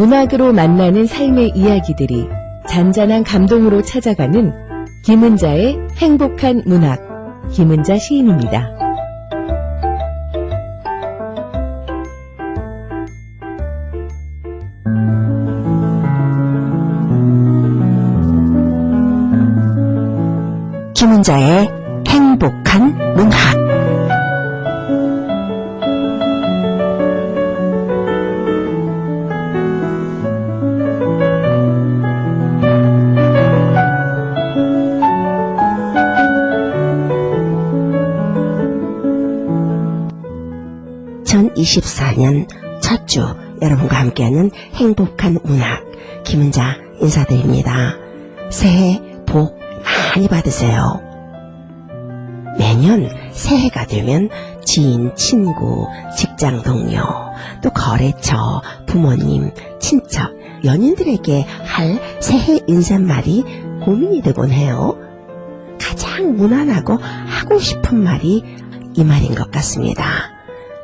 문학으로 만나는 삶의 이야기들이 잔잔한 감동으로 찾아가는 김은자의 행복한 문학, 김은자 시인입니다. 김은자의 행복한 문학. (2024년) 첫 주 여러분과 함께하는 행복한 문학, 김은자 인사드립니다. 새해 복 많이 받으세요. 매년 새해가 되면 지인, 친구, 직장 동료, 또 거래처, 부모님, 친척, 연인들에게 할 새해 인사말이 고민이 되곤 해요. 가장 무난하고 하고 싶은 말이 이 말인 것 같습니다.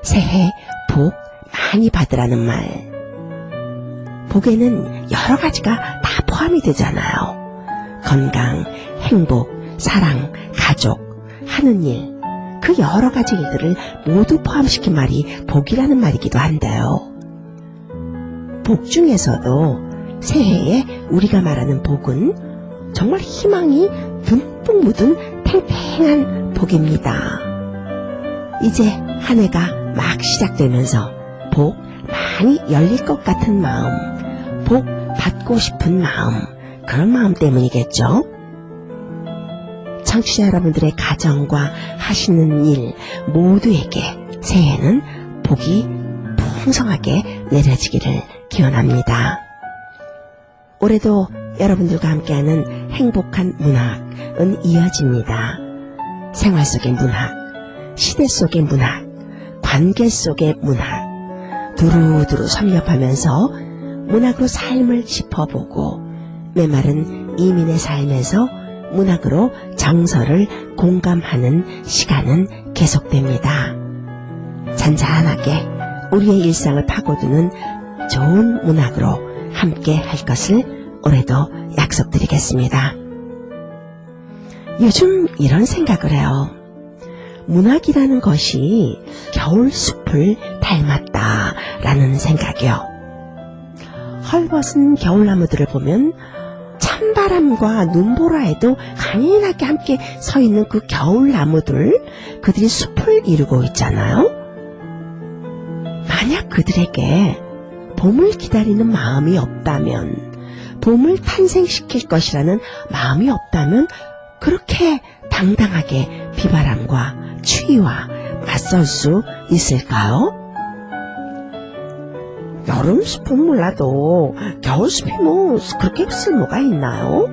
새해 복 많이 받으라는 말. 복에는 여러 가지가 다 포함이 되잖아요. 건강, 행복, 사랑, 가족, 하는 일, 그 여러 가지 일들을 모두 포함시킨 말이 복이라는 말이기도 한데요. 복 중에서도 새해에 우리가 말하는 복은 정말 희망이 듬뿍 묻은 탱탱한 복입니다. 이제 한 해가 막 시작되면서 복 많이 열릴 것 같은 마음, 복 받고 싶은 마음, 그런 마음 때문이겠죠. 청취자 여러분들의 가정과 하시는 일 모두에게 새해에는 복이 풍성하게 내려지기를 기원합니다. 올해도 여러분들과 함께하는 행복한 문학은 이어집니다. 생활 속의 문학, 시대 속의 문학, 관계 속의 문학, 두루두루 섭렵하면서 문학으로 삶을 짚어보고 메마른 이민의 삶에서 문학으로 정서를 공감하는 시간은 계속됩니다. 잔잔하게 우리의 일상을 파고드는 좋은 문학으로 함께 할 것을 올해도 약속드리겠습니다. 요즘 이런 생각을 해요. 문학이라는 것이 겨울숲을 닮았다라는 생각이요. 헐벗은 겨울나무들을 보면 찬바람과 눈보라에도 강인하게 함께 서 있는 그 겨울나무들, 그들이 숲을 이루고 있잖아요. 만약 그들에게 봄을 기다리는 마음이 없다면, 봄을 탄생시킬 것이라는 마음이 없다면 그렇게 당당하게 비바람과 추위와 맞설 수 있을까요? 여름숲은 몰라도 겨울숲이 뭐 그렇게 쓸모가 있나요?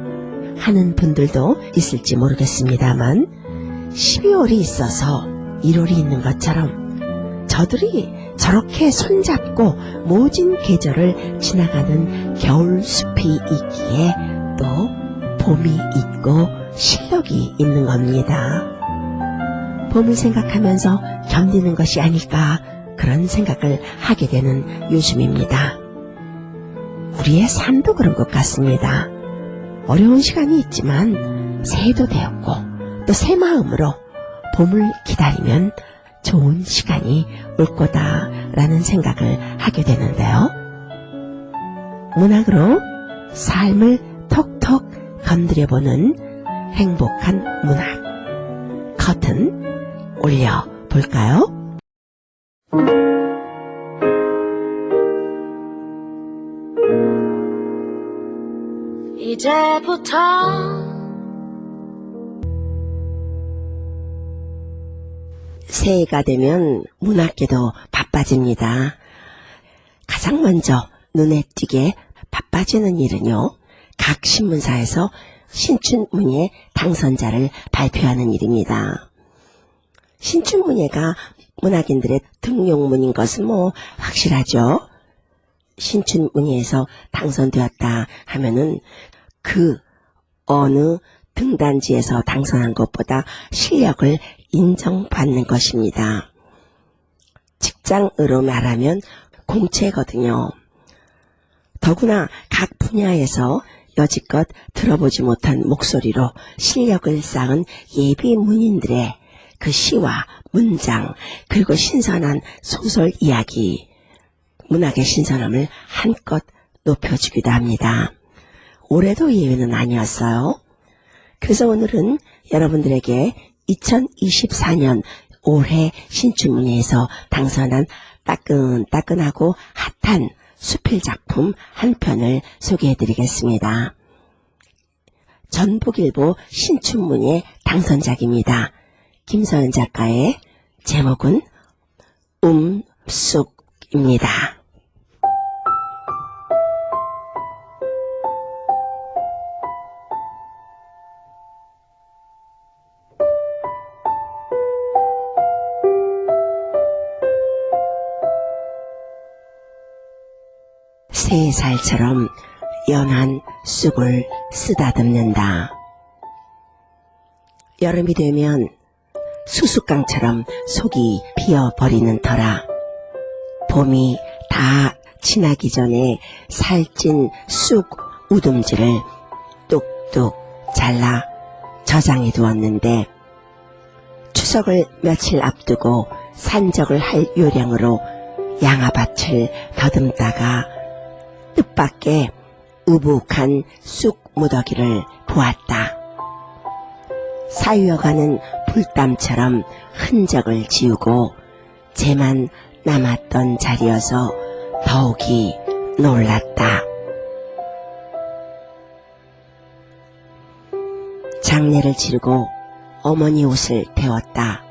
하는 분들도 있을지 모르겠습니다만 12월이 있어서 1월이 있는 것처럼 저들이 저렇게 손잡고 모진 계절을 지나가는 겨울숲이 있기에 또 봄이 있고 실력이 있는 겁니다. 봄을 생각하면서 견디는 것이 아닐까, 그런 생각을 하게 되는 요즘입니다. 우리의 삶도 그런 것 같습니다. 어려운 시간이 있지만 새해도 되었고 또 새 마음으로 봄을 기다리면 좋은 시간이 올 거다라는 생각을 하게 되는데요. 문학으로 삶을 톡톡 건드려보는 행복한 문학, 커튼 올려볼까요? 이제부터 새해가 되면 문학계도 바빠집니다. 가장 먼저 눈에 띄게 바빠지는 일은요, 각 신문사에서 신춘문예 당선자를 발표하는 일입니다. 신춘문예가 문학인들의 등용문인 것은 뭐 확실하죠. 신춘문예에서 당선되었다 하면은 그 어느 등단지에서 당선한 것보다 실력을 인정받는 것입니다. 직장으로 말하면 공채거든요. 더구나 각 분야에서 여지껏 들어보지 못한 목소리로 실력을 쌓은 예비 문인들의 그 시와 문장 그리고 신선한 소설 이야기, 문학의 신선함을 한껏 높여주기도 합니다. 올해도 예외는 아니었어요. 그래서 오늘은 여러분들에게 2024년 올해 신춘문예에서 당선한 따끈따끈하고 핫한 수필 작품 한 편을 소개해드리겠습니다. 전북일보 신춘문예 당선작입니다. 김서연 작가의 제목은 숲속입니다. 새 살처럼 연한 쑥을 쓰다듬는다. 여름이 되면 수수깡처럼 속이 비어버리는 터라 봄이 다 지나기 전에 살찐 쑥 우둠지를 뚝뚝 잘라 저장해 두었는데 추석을 며칠 앞두고 산적을 할 요량으로 양아밭을 더듬다가 뜻밖의 우북한 쑥 무더기를 보았다. 쌓여가는 불땀처럼 흔적을 지우고 재만 남았던 자리여서 더욱이 놀랐다. 장례를 치르고 어머니 옷을 태웠다.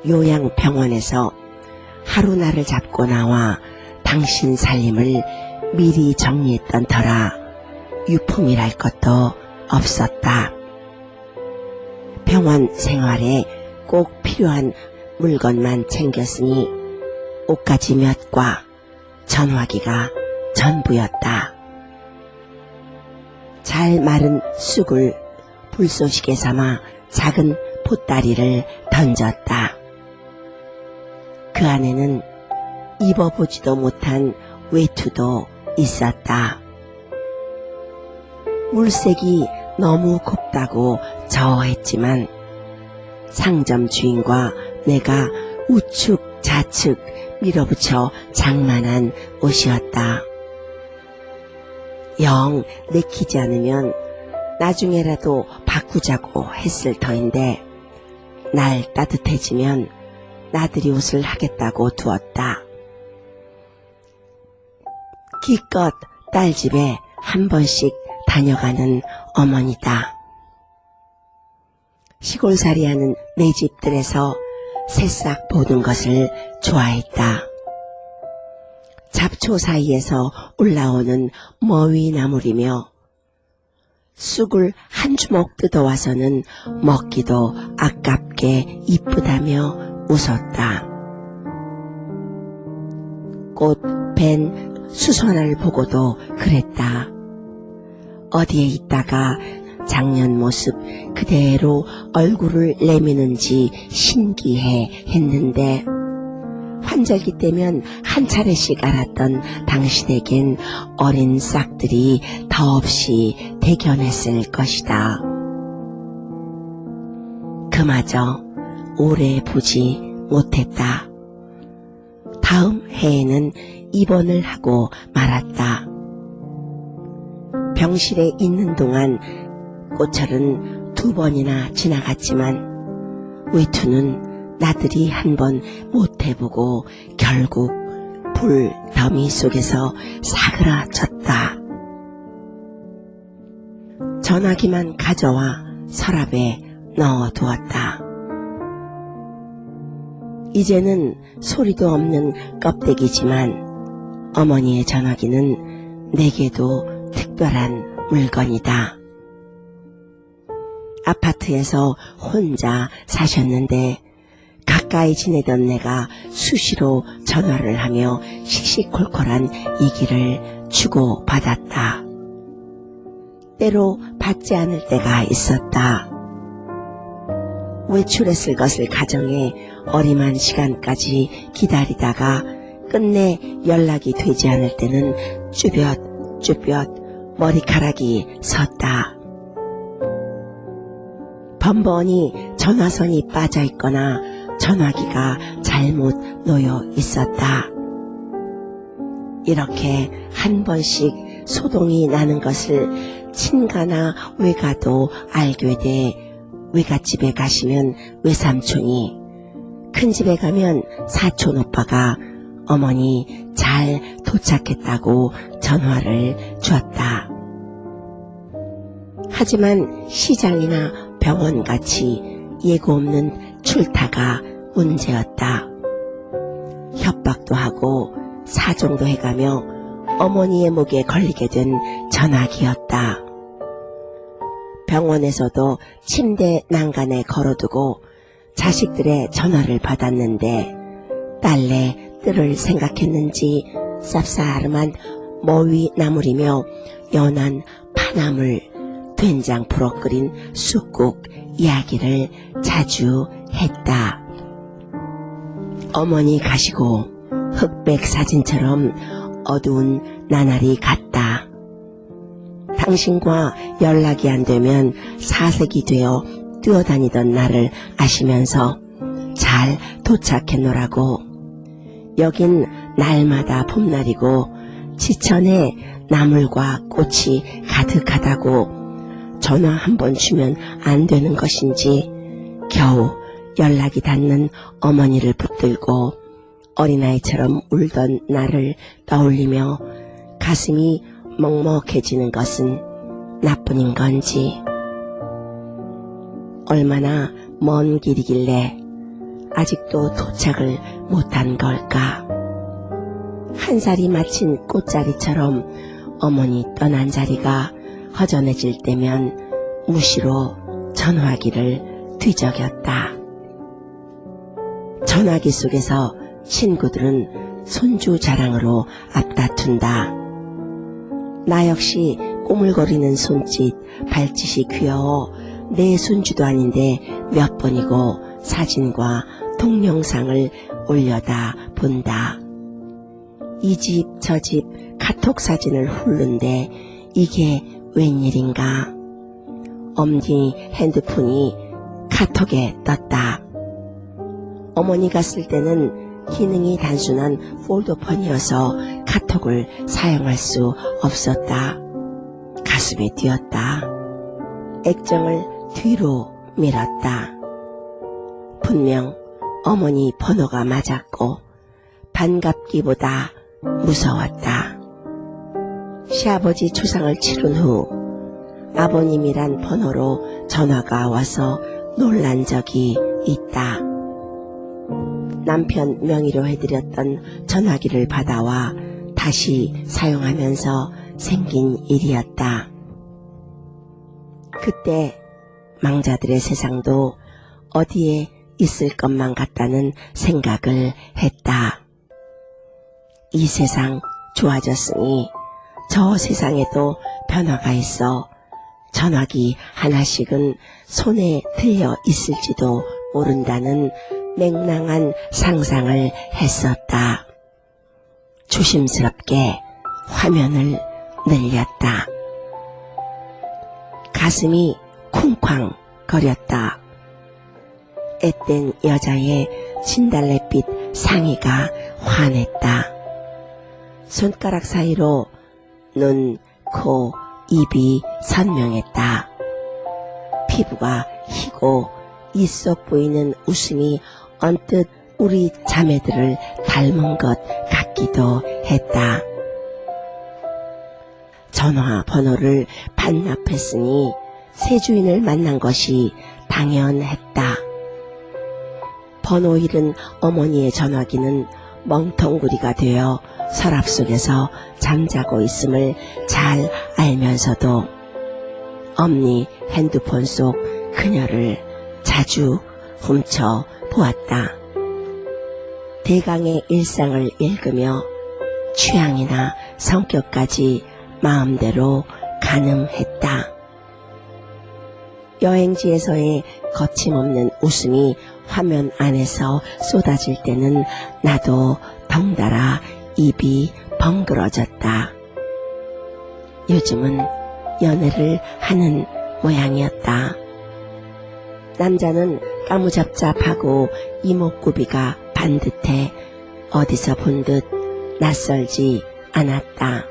요양병원에서 하루날을 잡고 나와 당신 살림을 미리 정리했던 터라 유품이랄 것도 없었다. 병원 생활에 꼭 필요한 물건만 챙겼으니 옷가지 몇과 전화기가 전부였다. 잘 마른 쑥을 불쏘시개 삼아 작은 보따리를 던졌다. 그 안에는 입어보지도 못한 외투도 있었다. 물색이 너무 곱다고 저어했지만 상점 주인과 내가 우측 좌측 밀어붙여 장만한 옷이었다. 영 내키지 않으면 나중에라도 바꾸자고 했을 터인데 날 따뜻해지면 나들이 옷을 하겠다고 두었다. 기껏 딸 집에 한 번씩 다녀가는 어머니다. 시골살이하는 내 집들에서 새싹 보는 것을 좋아했다. 잡초 사이에서 올라오는 머위나물이며 쑥을 한 주먹 뜯어와서는 먹기도 아깝게 이쁘다며 웃었다. 꽃 밴 수선화를 보고도 그랬다. 어디에 있다가 작년 모습 그대로 얼굴을 내미는지 신기해 했는데 환절기 때면 한 차례씩 알았던 당신에겐 어린 싹들이 더없이 대견했을 것이다. 그마저 오래 보지 못했다. 다음 해에는 입원을 하고 말았다. 병실에 있는 동안 꽃철은 2번이나 지나갔지만 외투는 나들이 한 번 못해보고 결국 불 더미 속에서 사그라졌다. 전화기만 가져와 서랍에 넣어두었다. 이제는 소리도 없는 껍데기지만 어머니의 전화기는 내게도 특별한 물건이다. 아파트에서 혼자 사셨는데 가까이 지내던 내가 수시로 전화를 하며 씩씩콜콜한 이기를 주고받았다. 때로 받지 않을 때가 있었다. 외출했을 것을 가정해 어림한 시간까지 기다리다가 끝내 연락이 되지 않을 때는 쭈뼛쭈뼛 머리카락이 섰다. 번번이 전화선이 빠져 있거나 전화기가 잘못 놓여 있었다. 이렇게 한 번씩 소동이 나는 것을 친가나 외가도 알게 돼 외갓집에 가시면 외삼촌이, 큰집에 가면 사촌 오빠가 어머니 잘 도착했다고 전화를 주었다. 하지만 시장이나 병원같이 예고 없는 출타가 문제였다. 협박도 하고 사정도 해가며 어머니의 목에 걸리게 된 전화기였다. 병원에서도 침대 난간에 걸어두고 자식들의 전화를 받았는데 딸내 뜰을 생각했는지 쌉싸름한 머위 나물이며 연한 파나물, 된장 풀어 끓인 쑥국 이야기를 자주 했다. 어머니 가시고 흑백 사진처럼 어두운 나날이 갔다. 당신과 연락이 안 되면 사색이 되어 뛰어다니던 나를 아시면서 잘 도착했노라고. 여긴 날마다 봄날이고 지천에 나물과 꽃이 가득하다고 전화 한 번 주면 안 되는 것인지 겨우 연락이 닿는 어머니를 붙들고 어린아이처럼 울던 나를 떠올리며 가슴이 먹먹해지는 것은 나뿐인 건지, 얼마나 먼 길이길래 아직도 도착을 못한 걸까. 한 살이 맺힌 꽃자리처럼 어머니 떠난 자리가 허전해질 때면 무시로 전화기를 뒤적였다. 전화기 속에서 친구들은 손주 자랑으로 앞다툰다. 나 역시 꼬물거리는 손짓, 발짓이 귀여워 내 손주도 아닌데 몇 번이고 사진과 동영상을 올려다 본다. 이 집 저 집 카톡 사진을 훑는데 이게 웬일인가. 엄니 핸드폰이 카톡에 떴다. 어머니가 쓸 때는 기능이 단순한 폴더폰이어서 카톡을 사용할 수 없었다. 가슴이 뛰었다. 액정을 뒤로 밀었다. 분명 어머니 번호가 맞았고 반갑기보다 무서웠다. 시아버지 초상을 치른 후 아버님이란 번호로 전화가 와서 놀란 적이 있다. 남편 명의로 해드렸던 전화기를 받아와 다시 사용하면서 생긴 일이었다. 그때 망자들의 세상도 어디에 있을 것만 같다는 생각을 했다. 이 세상 좋아졌으니 저 세상에도 변화가 있어 전화기 하나씩은 손에 들려 있을지도 모른다는 맹랑한 상상을 했었다. 조심스럽게 화면을 늘렸다. 가슴이 쿵쾅 거렸다. 앳된 여자의 진달래빛 상의가 환했다. 손가락 사이로 눈, 코, 입이 선명했다. 피부가 희고 입속 보이는 웃음이 언뜻 우리 자매들을 닮은 것 같기도 했다. 전화번호를 반납했으니 새 주인을 만난 것이 당연했다. 번호 잃은 어머니의 전화기는 멍텅구리가 되어 서랍 속에서 잠자고 있음을 잘 알면서도 엄니 핸드폰 속 그녀를 자주 훔쳐 보았다. 대강의 일상을 읽으며 취향이나 성격까지 마음대로 가늠했다. 여행지에서의 거침없는 웃음이 화면 안에서 쏟아질 때는 나도 덩달아 입이 벙그러졌다. 요즘은 연애를 하는 모양이었다. 남자는 까무잡잡하고 이목구비가 반듯해 어디서 본 듯 낯설지 않았다.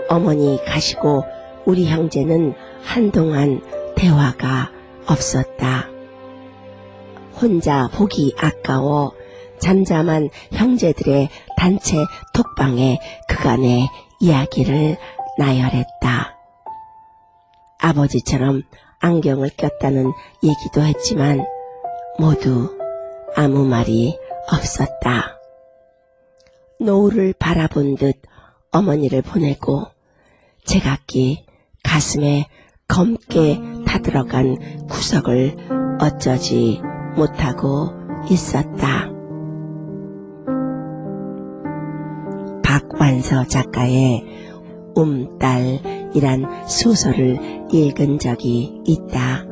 어머니 가시고 우리 형제는 한동안 대화가 없었다. 혼자 보기 아까워 잠잠한 형제들의 단체 톡방에 그간의 이야기를 나열했다. 아버지처럼 안경을 꼈다는 얘기도 했지만 모두 아무 말이 없었다. 노을을 바라본 듯 어머니를 보내고 제각기 가슴에 검게 타들어간 구석을 어쩌지 못하고 있었다. 박완서 작가의 딸이란 소설을 읽은 적이 있다.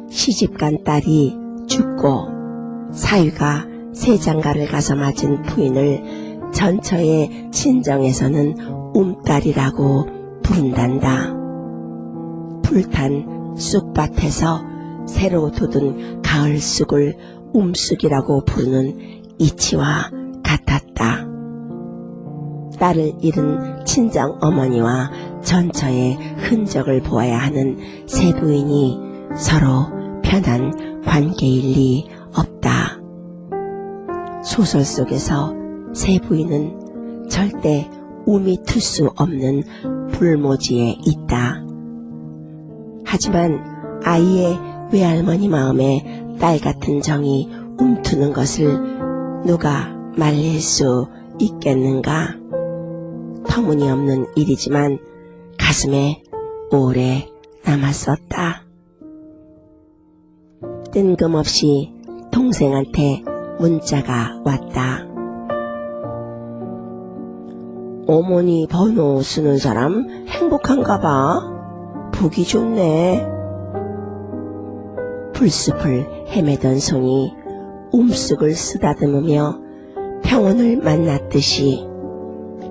시집간 딸이 죽고 사위가 세장가를 가서 맞은 부인을 전처의 친정에서는 딸이라고 부른단다. 불탄 쑥밭에서 새로 돋은 가을 쑥을 쑥이라고 부르는 이치와 같았다. 딸을 잃은 친정 어머니와 전처의 흔적을 보아야 하는 세 부인이 서로 편한 관계일 리 없다. 소설 속에서 세 부인은 절대 움이 틀 수 없는 불모지에 있다. 하지만 아이의 외할머니 마음에 딸 같은 정이 움트는 것을 누가 말릴 수 있겠는가? 터무니없는 일이지만 가슴에 오래 남았었다. 뜬금없이 동생한테 문자가 왔다. 어머니 번호 쓰는 사람 행복한가 봐. 보기 좋네. 풀숲을 헤매던 손이 쑥을 쓰다듬으며 평온을 만났듯이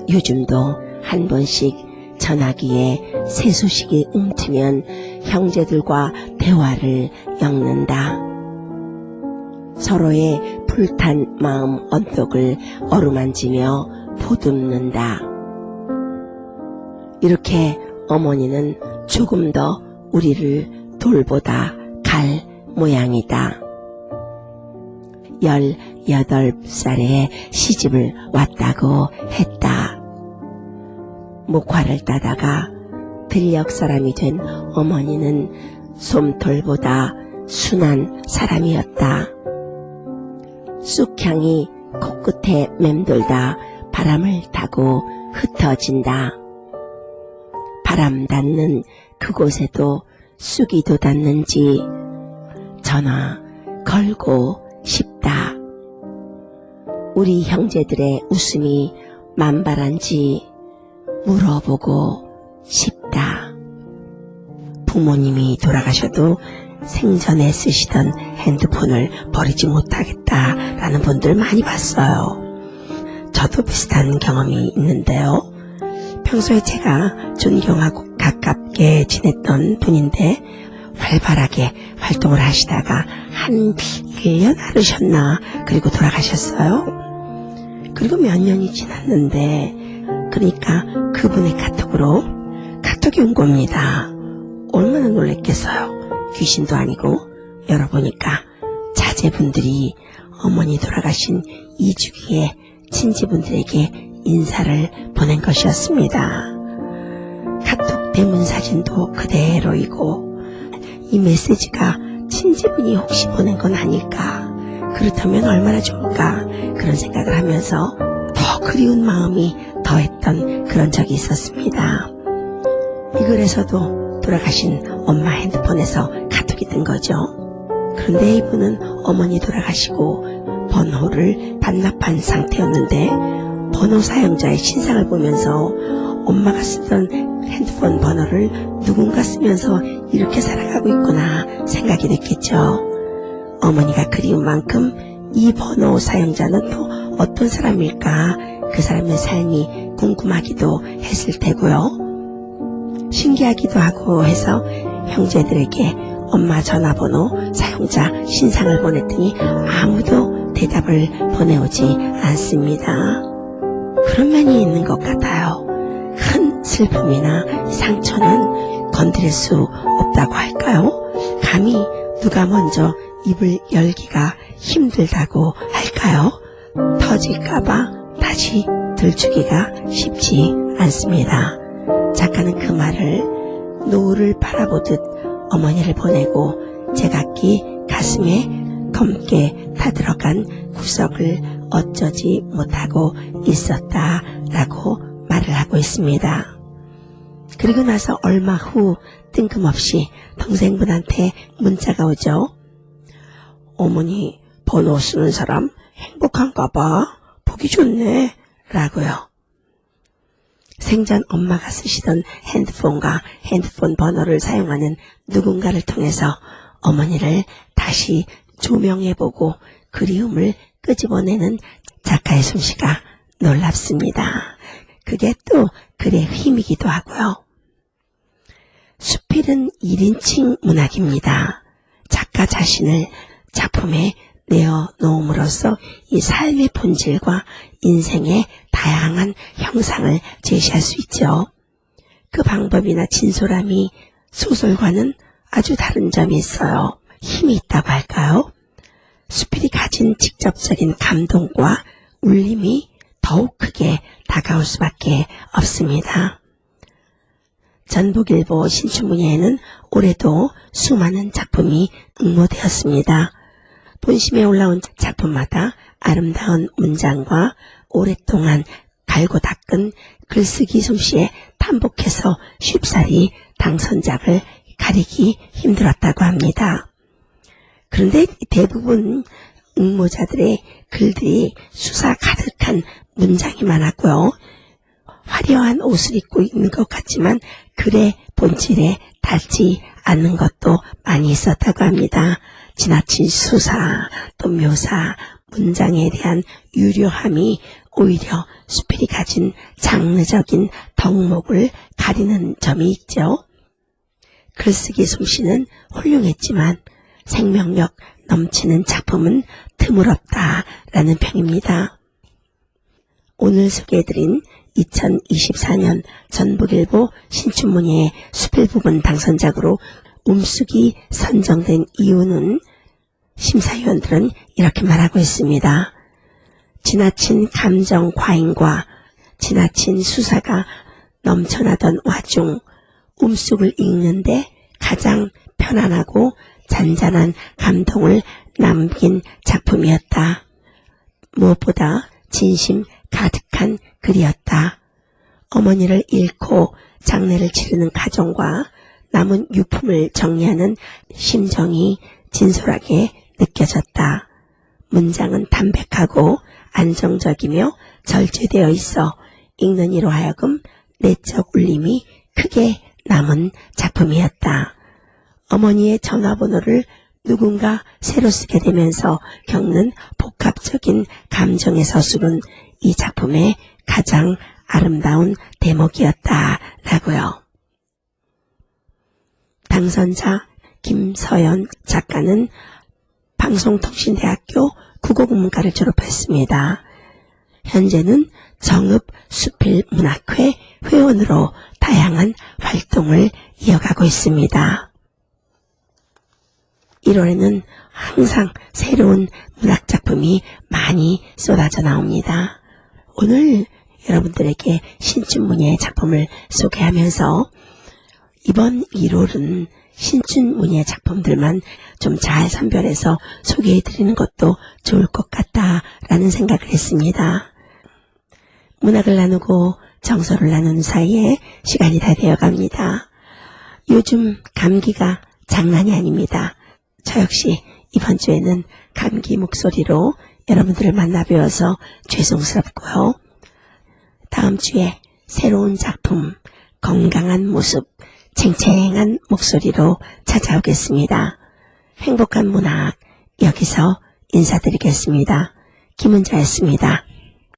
요즘도 한 번씩 전화기에 새 소식이 움트면 형제들과 대화를 엮는다. 서로의 불탄 마음 언덕을 어루만지며 보듬는다. 이렇게 어머니는 조금 더 우리를 돌보다 갈 모양이다. 18살에 시집을 왔다고 했다. 목화를 따다가 들녘 사람이 된 어머니는 솜털보다 순한 사람이었다. 쑥향이 코끝에 맴돌다 바람을 타고 흩어진다. 바람 닿는 그곳에도 쑥이 돋았는지 전화 걸고 싶다. 우리 형제들의 웃음이 만발한지 물어보고 싶다. 부모님이 돌아가셔도 생전에 쓰시던 핸드폰을 버리지 못하겠다라는 분들 많이 봤어요. 저도 비슷한 경험이 있는데요. 평소에 제가 존경하고 가깝게 지냈던 분인데 활발하게 활동을 하시다가 한 1년 하루셨나 그리고 돌아가셨어요. 그리고 몇 년이 지났는데 그러니까 그분의 카톡이 온 겁니다. 얼마나 놀랬겠어요. 귀신도 아니고 열어보니까 자제분들이 어머니 돌아가신 2주기에 친지분들에게 인사를 보낸 것이었습니다. 카톡 대문 사진도 그대로이고 이 메시지가 친지분이 혹시 보낸 건 아닐까, 그렇다면 얼마나 좋을까 그런 생각을 하면서 더 그리운 마음이 더했던 그런 적이 있었습니다. 이 글에서도 돌아가신 엄마 핸드폰에서 카톡이 뜬 거죠. 그런데 이분은 어머니 돌아가시고 번호를 반납한 상태였는데 번호 사용자의 신상을 보면서 엄마가 쓰던 핸드폰 번호를 누군가 쓰면서 이렇게 살아가고 있구나 생각이 됐겠죠. 어머니가 그리운 만큼 이 번호 사용자는 또 어떤 사람일까? 그 사람의 삶이 궁금하기도 했을 테고요. 신기하기도 하고 해서 형제들에게 엄마 전화번호 사용자 신상을 보냈더니 아무도 대답을 보내오지 않습니다. 그런 면이 있는 것 같아요. 큰 슬픔이나 상처는 건드릴 수 없다고 할까요? 감히 누가 먼저 입을 열기가 힘들다고 할까요? 터질까봐 다시 들추기가 쉽지 않습니다. 작가는 그 말을 노을을 바라보듯 어머니를 보내고 제각기 가슴에 검게 타들어간 구석을 어쩌지 못하고 있었다라고 말을 하고 있습니다. 그리고 나서 얼마 후 뜬금없이 동생분한테 문자가 오죠. 어머니 번호 쓰는 사람 행복한가 봐. 보기 좋네. 라고요. 생전 엄마가 쓰시던 핸드폰과 핸드폰 번호를 사용하는 누군가를 통해서 어머니를 다시 조명해보고 그리움을 끄집어내는 작가의 솜씨가 놀랍습니다. 그게 또 글의 힘이기도 하고요. 수필은 1인칭 문학입니다. 작가 자신을 작품에 내어놓음으로써 이 삶의 본질과 인생의 다양한 형상을 제시할 수 있죠. 그 방법이나 진솔함이 소설과는 아주 다른 점이 있어요. 힘이 있다고 할까요? 수필이 가진 직접적인 감동과 울림이 더욱 크게 다가올 수밖에 없습니다. 전북일보 신춘문예에는 올해도 수많은 작품이 응모되었습니다. 본심에 올라온 작품마다 아름다운 문장과 오랫동안 갈고 닦은 글쓰기 솜씨에 탐복해서 쉽사리 당선작을 가리기 힘들었다고 합니다. 그런데 대부분 응모자들의 글들이 수사 가득한 문장이 많았고요. 화려한 옷을 입고 있는 것 같지만 글의 본질에 닿지 않는 것도 많이 있었다고 합니다. 지나친 수사, 또 묘사, 문장에 대한 유려함이 오히려 수필이 가진 장르적인 덕목을 가리는 점이 있죠. 글쓰기 솜씨는 훌륭했지만 생명력 넘치는 작품은 드물었다라는 평입니다. 오늘 소개해드린 2024년 전북일보 신춘문예 수필 부분 당선작으로 움쑥이 선정된 이유는 심사위원들은 이렇게 말하고 있습니다. 지나친 감정 과잉과 지나친 수사가 넘쳐나던 와중 움쑥을 읽는데 가장 편안하고 잔잔한 감동을 남긴 작품이었다. 무엇보다 진심 가득한 글이었다. 어머니를 잃고 장례를 치르는 가정과 남은 유품을 정리하는 심정이 진솔하게 느껴졌다. 문장은 담백하고 안정적이며 절제되어 있어 읽는 이로 하여금 내적 울림이 크게 남은 작품이었다. 어머니의 전화번호를 누군가 새로 쓰게 되면서 겪는 복합적인 감정의 서술은 이 작품의 가장 아름다운 대목이었다라고요. 당선자 김서연 작가는 방송통신대학교 국어국문과를 졸업했습니다. 현재는 정읍수필문학회 회원으로 다양한 활동을 이어가고 있습니다. 1월에는 항상 새로운 문학작품이 많이 쏟아져 나옵니다. 오늘 여러분들에게 신춘문예 작품을 소개하면서 이번 1월은 신춘문예 작품들만 좀 잘 선별해서 소개해드리는 것도 좋을 것 같다라는 생각을 했습니다. 문학을 나누고 정서를 나누는 사이에 시간이 다 되어갑니다. 요즘 감기가 장난이 아닙니다. 저 역시 이번 주에는 감기 목소리로 여러분들을 만나 뵈어서 죄송스럽고요. 다음 주에 새로운 작품, 건강한 모습, 쟁쟁한 목소리로 찾아오겠습니다. 행복한 문학 여기서 인사드리겠습니다. 김은자였습니다.